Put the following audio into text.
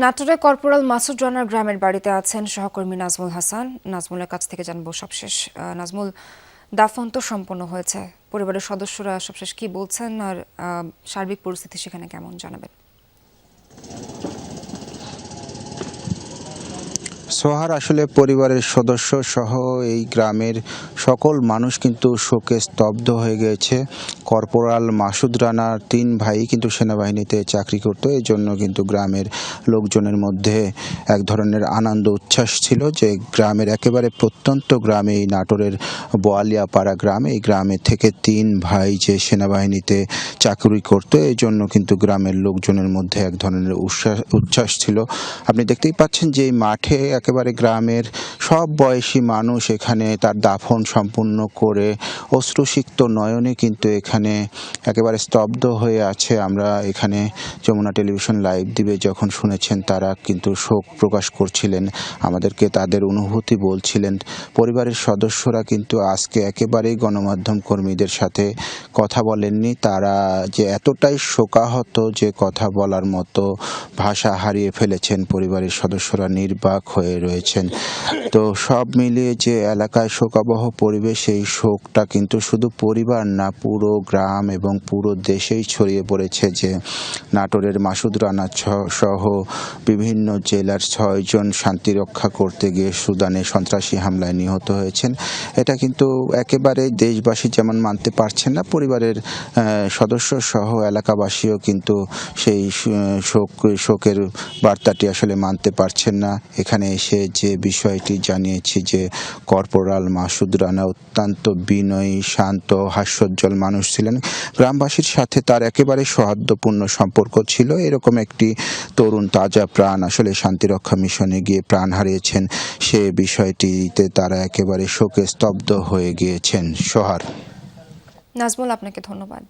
নাটোরে কর্পোরাল মাসুদ রানার গ্রামের বাড়িতে আছেন সহকর্মী নাজমুল হাসান। নাজমুলের কাছ থেকে জানবো সবশেষ। নাজমুল, দাফন তো সম্পন্ন হয়েছে, পরিবারের সদস্যরা সবশেষ কি বলছেন আর সার্বিক পরিস্থিতি সেখানে কেমন জানাবেন? সোহার, আসলে পরিবারের সদস্য সহ এই গ্রামের সকল মানুষ কিন্তু শোকে স্তব্ধ হয়ে গিয়েছে। কর্পোরাল মাসুদ রানার 3 ভাই কিন্তু সেনাবাহিনীতে চাকরি করতো, এই জন্য কিন্তু গ্রামের লোকজনের মধ্যে এক ধরনের আনন্দ উচ্ছ্বাস ছিল যে গ্রামের একেবারে প্রত্যন্ত গ্রামে, এই নাটোরের বোয়ালিয়াপাড়া গ্রামে, এই গ্রামে থেকে 3 ভাই যে সেনাবাহিনীতে চাকরি করতো, এই জন্য কিন্তু গ্রামের লোকজনের মধ্যে এক ধরনের উচ্ছ্বাস ছিল। আপনি দেখতেই পাচ্ছেন যে এই মাঠে একেবারে গ্রামের সব বয়সী মানুষ এখানে তার দাফন সম্পূর্ণ করে অশ্রুসিক্ত নয়নে কিন্তু এখানে একেবারে স্তব্ধ হয়ে আছে। আমরা এখানে যমুনা টেলিভিশন লাইভ দিবে যখন শুনেছেন, তারা কিন্তু শোক প্রকাশ করছিলেন, আমাদেরকে তাদের অনুভূতি বলছিলেন। পরিবারের সদস্যরা কিন্তু আজকে একেবারেই গণমাধ্যম কর্মীদের সাথে কথা বলেননি। তারা যে এতটাই শোকাহত যে কথা বলার মতো ভাষা হারিয়ে ফেলেছেন, পরিবারের সদস্যরা নির্বাক হয়ে রয়েছেন। তো সব মিলিয়ে যে এলাকায় শোকাবহ পরিবেশ, এই শোকটা কিন্তু শুধু পরিবার না, পুরো গ্রাম এবং পুরো দেশেই ছড়িয়ে পড়েছে যে নাটোরের মাসুদ রানা সহ বিভিন্ন জেলার 6 জন শান্তি রক্ষা করতে গিয়ে সুদানে সন্ত্রাসী হামলায় নিহত হয়েছেন। এটা কিন্তু একেবারে দেশবাসী যেমন মানতে পারছেন না, পরিবারের সদস্য সহ এলাকাবাসীও কিন্তু সেই শোকের বার্তাটি আসলে মানতে পারছেন না। এখানে এসে যে বিষয়টি জানিয়েছি যে কর্পোরাল মাসুদ রানা অত্যন্ত বিনয়ী, শান্ত, হাস্যোজ্জ্বল মানুষ ছিলেন। গ্রামবাসীর সাথে তার একেবারে সৌহার্দ্যপূর্ণ সম্পর্ক ছিল। এরকম একটি তরুণ তাজা প্রাণ আসলে শান্তিরক্ষা মিশনে গিয়ে প্রাণ হারিয়েছেন, সে বিষয়টিতে তারা একেবারে শোকে স্তব্ধ হয়ে গিয়েছেন। সোহার। নাজমুল, আপনাকে ধন্যবাদ।